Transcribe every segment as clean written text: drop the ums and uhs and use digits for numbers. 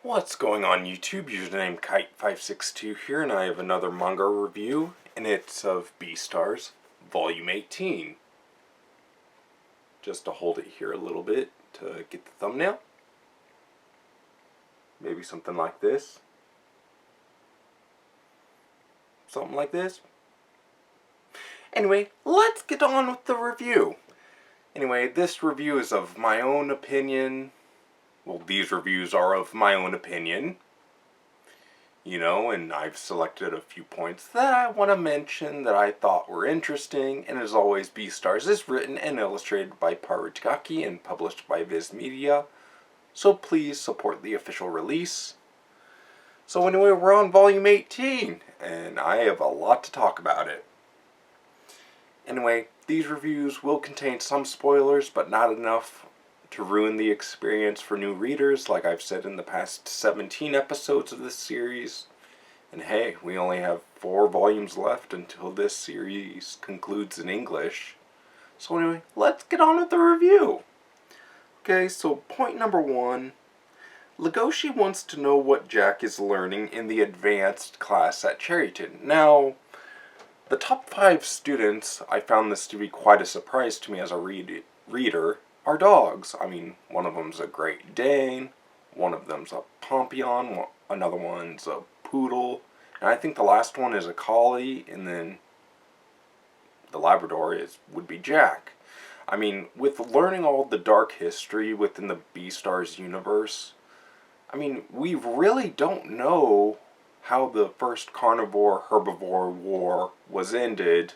What's going on YouTube? Username Kite562 here, and I have another manga review, and it's of Beastars, Volume 18. Just to hold it here a little bit to get the thumbnail. Maybe something like this. Something like this. Anyway, let's get on with the review. Anyway, this review is of my own opinion. Well, these reviews are of my own opinion. You know, and I've selected a few points that I want to mention that I thought were interesting. And as always, Beastars is written and illustrated by Paru Itagaki and published by Viz Media. So please support the official release. So anyway, we're on Volume 18, and I have a lot to talk about it. Anyway, these reviews will contain some spoilers, but not enough to ruin the experience for new readers, like I've said in the past 17 episodes of this series. And hey, we only have 4 volumes left until this series concludes in English. So anyway, let's get on with the review. Okay, so point number 1. Legoshi wants to know what Jack is learning in the advanced class at Cherryton. Now, the top 5 students, I found this to be quite a surprise to me as a reader, are dogs. I mean, one of them's a Great Dane, one of them's a Pompion, another one's a Poodle, and I think the last one is a Collie, and then the Labrador would be Jack. I mean, with learning all the dark history within the Beastars universe, I mean, we really don't know how the first carnivore-herbivore war was ended,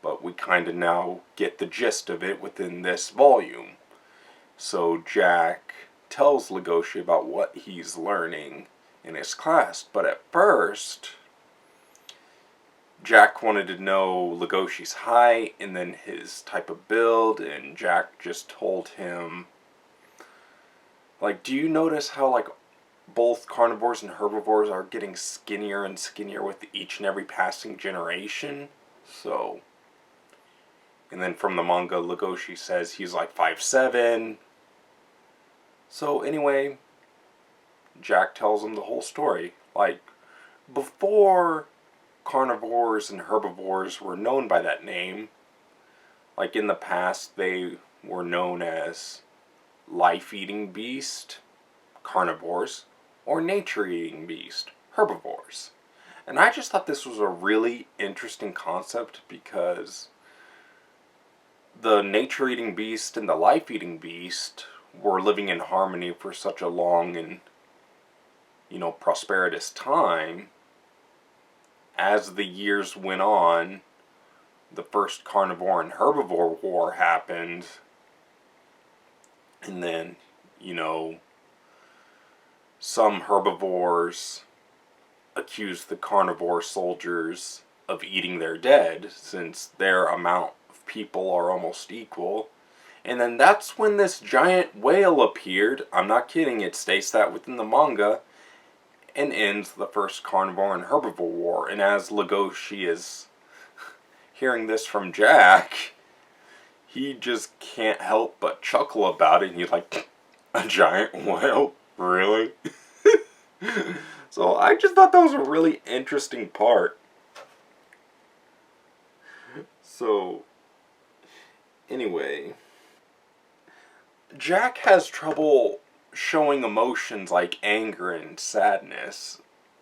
but we kind of now get the gist of it within this volume. So Jack tells Legoshi about what he's learning in his class, but at first, Jack wanted to know Legoshi's height and then his type of build, and Jack just told him, like, do you notice how, like, both carnivores and herbivores are getting skinnier and skinnier with each and every passing generation? So, and then from the manga, Legoshi says he's like 5'7". So anyway, Jack tells him the whole story. Like, before carnivores and herbivores were known by that name, like in the past they were known as life-eating beast, carnivores, or nature-eating beast, herbivores. And I just thought this was a really interesting concept because the nature-eating beast and the life-eating beast were living in harmony for such a long and, you know, prosperous time. As the years went on, the first carnivore and herbivore war happened, and then, you know, some herbivores accused the carnivore soldiers of eating their dead, since their amount of people are almost equal. And then that's when this giant whale appeared. I'm not kidding, it states that within the manga, and ends the first carnivore and herbivore war. And as Legoshi is hearing this from Jack, he just can't help but chuckle about it, and he's like, a giant whale? Really? So I just thought that was a really interesting part. So, anyway, Jack has trouble showing emotions like anger and sadness,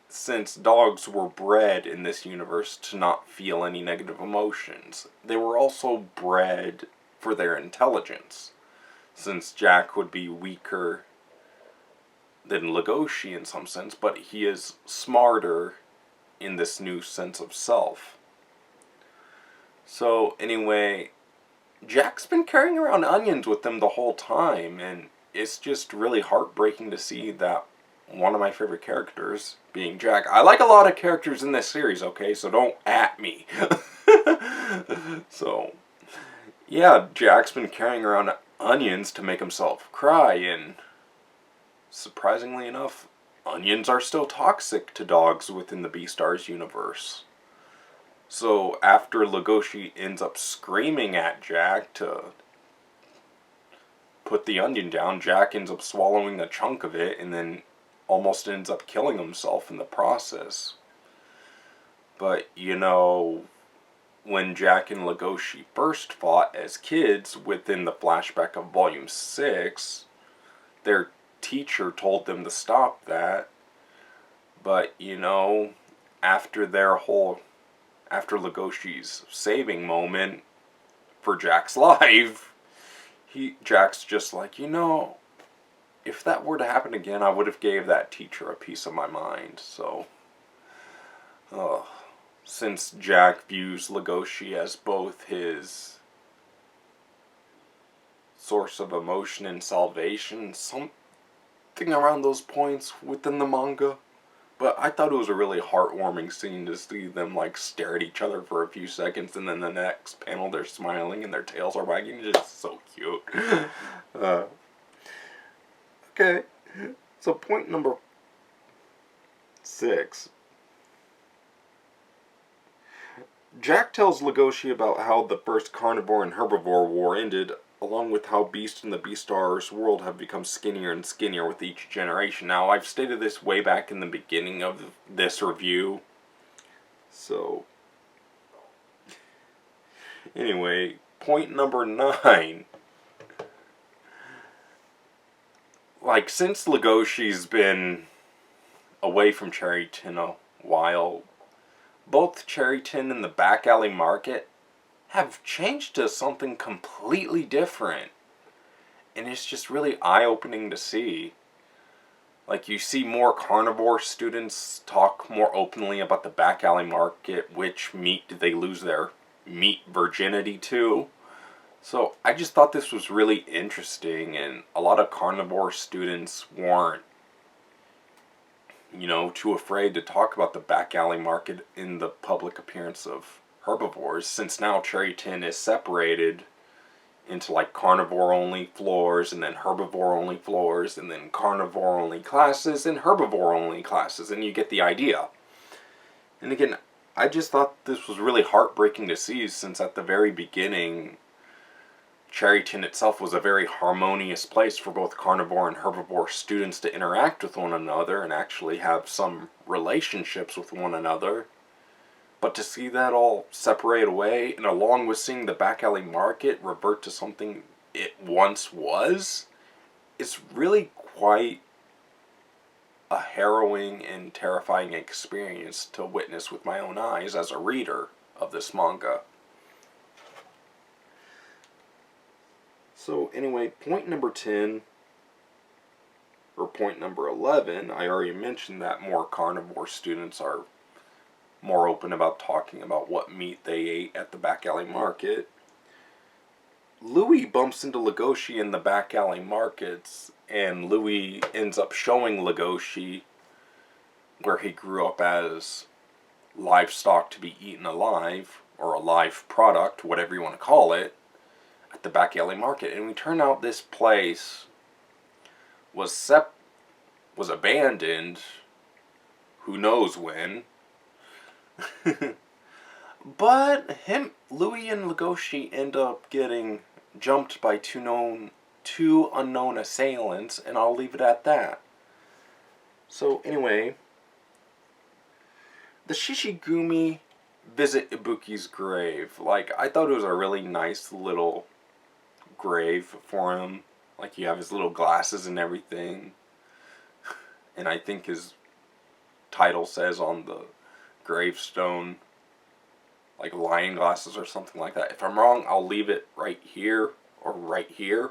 since dogs were bred in this universe to not feel any negative emotions. They were also bred for their intelligence, since Jack would be weaker than Legoshi in some sense, but he is smarter in this new sense of self. So anyway, Jack's been carrying around onions with him the whole time, and it's just really heartbreaking to see that one of my favorite characters being Jack. I like a lot of characters in this series, okay, so don't at me. So, yeah, Jack's been carrying around onions to make himself cry, and surprisingly enough, onions are still toxic to dogs within the Beastars universe. So after Legoshi ends up screaming at Jack to put the onion down, Jack ends up swallowing a chunk of it and then almost ends up killing himself in the process. But, you know, when Jack and Legoshi first fought as kids within the flashback of Volume 6, their teacher told them to stop that. But, you know, after Legoshi's saving moment for Jack's life, Jack's just like, you know, if that were to happen again, I would have gave that teacher a piece of my mind. So, since Jack views Legoshi as both his source of emotion and salvation, something around those points within the manga. But I thought it was a really heartwarming scene to see them like stare at each other for a few seconds, and then the next panel they're smiling and their tails are wagging. It's just so cute. Okay, so point number 6. Jack tells Legoshi about how the first carnivore and herbivore war ended, along with how Beast and the Beastars world have become skinnier and skinnier with each generation. Now, I've stated this way back in the beginning of this review. So, anyway, point number 9. Like, since Legoshi's been away from Cherryton a while, both Cherryton and the back alley market have changed to something completely different. And it's just really eye-opening to see. Like, you see more carnivore students talk more openly about the back alley market. Which meat did they lose their meat virginity to? So, I just thought this was really interesting, and a lot of carnivore students weren't, you know, too afraid to talk about the back alley market in the public appearance of herbivores, since now Cherryton is separated into like carnivore only floors, and then herbivore only floors, and then carnivore only classes and herbivore only classes, and you get the idea. And again, I just thought this was really heartbreaking to see, since at the very beginning Cherryton itself was a very harmonious place for both carnivore and herbivore students to interact with one another and actually have some relationships with one another. But to see that all separate away, and along with seeing the back alley market revert to something it once was, it's really quite a harrowing and terrifying experience to witness with my own eyes as a reader of this manga. So anyway, point number 10, or point number 11, I already mentioned that more carnivore students are more open about talking about what meat they ate at the back alley market. Louis bumps into Legoshi in the back alley markets, and Louis ends up showing Legoshi where he grew up as livestock to be eaten alive, or a live product, whatever you want to call it, at the back alley market. And we turn out this place was abandoned, who knows when. But Louis and Legoshi end up getting jumped by two unknown assailants, and I'll leave it at that. So anyway, the Shishi Gumi visit Ibuki's grave. Like, I thought it was a really nice little grave for him. Like, you have his little glasses and everything, and I think his title says on the gravestone like lion glasses or something like that. If I'm wrong, I'll leave it right here or right here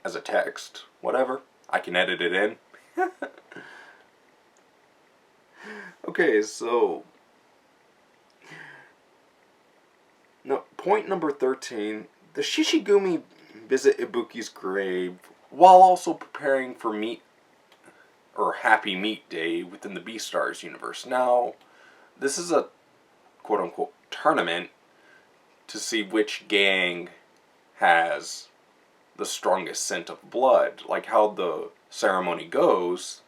as a text, whatever. I can edit it in. Okay, so no, point number 13. The Shishi Gumi visit Ibuki's grave while also preparing for Happy Meat Day within the Beastars universe. Now, this is a quote-unquote tournament to see which gang has the strongest scent of blood. Like how the ceremony goes,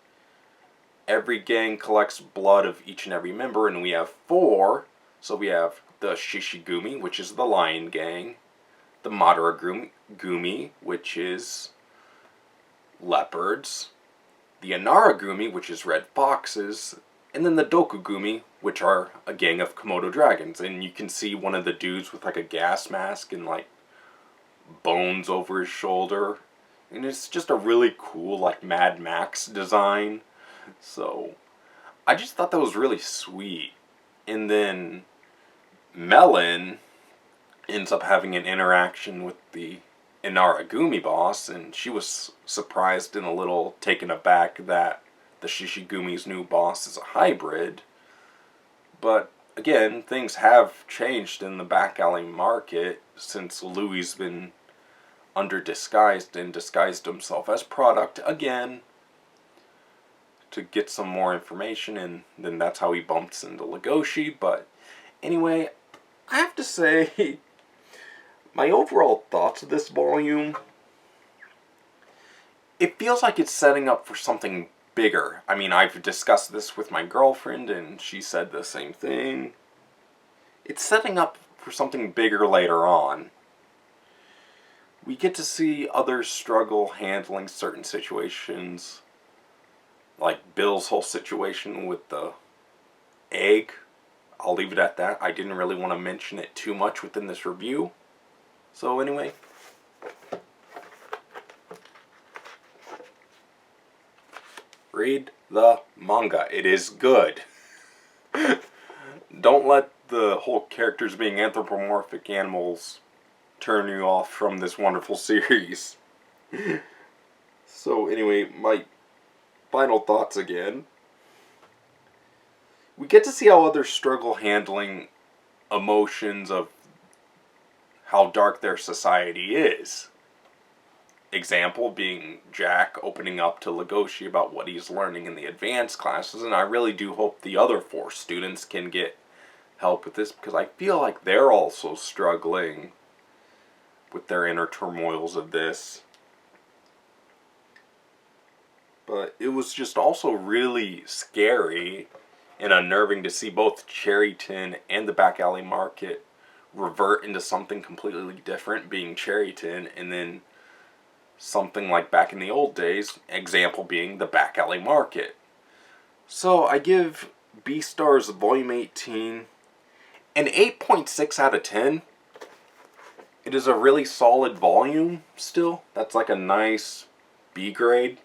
every gang collects blood of each and every member, and we have 4. So we have the Shishi Gumi, which is the lion gang, the Madara Gumi, which is leopards, the Inara Gumi, which is red foxes, and then the Doku Gumi, which are a gang of Komodo dragons. And you can see one of the dudes with like a gas mask and like bones over his shoulder. And it's just a really cool like Mad Max design. So I just thought that was really sweet. And then Melon ends up having an interaction with the Inara Gumi boss, and she was surprised and a little taken aback that the Shishi Gumi's new boss is a hybrid. But again, things have changed in the back alley market since Louie's been under disguised and disguised himself as product again to get some more information, and then that's how he bumps into Legoshi. But anyway, I have to say, my overall thoughts of this volume, it feels like it's setting up for something bigger. I mean, I've discussed this with my girlfriend, and she said the same thing. It's setting up for something bigger later on. We get to see others struggle handling certain situations, like Bill's whole situation with the egg. I'll leave it at that. I didn't really want to mention it too much within this review. So anyway, read the manga. It is good. Don't let the whole characters being anthropomorphic animals turn you off from this wonderful series. So anyway, my final thoughts again. We get to see how others struggle handling emotions of how dark their society is. Example being Jack opening up to Legoshi about what he's learning in the advanced classes, and I really do hope the other 4 students can get help with this, because I feel like they're also struggling with their inner turmoils of this. But it was just also really scary and unnerving to see both Cherry Tin and the back alley market revert into something completely different, being Cherry Tin, and then something like back in the old days, example being the back alley market. So I give Beastars Volume 18 an 8.6 out of 10. It is a really solid volume still. That's like a nice B grade.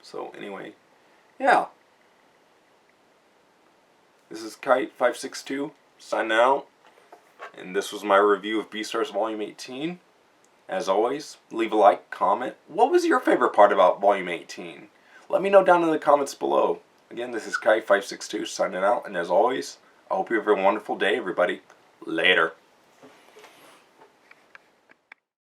So anyway, yeah. This is Kite562 signing out. And this was my review of Beastars Volume 18. As always, leave a like, comment. What was your favorite part about Volume 18? Let me know down in the comments below. Again, this is Kite562 signing out. And as always, I hope you have a wonderful day, everybody. Later.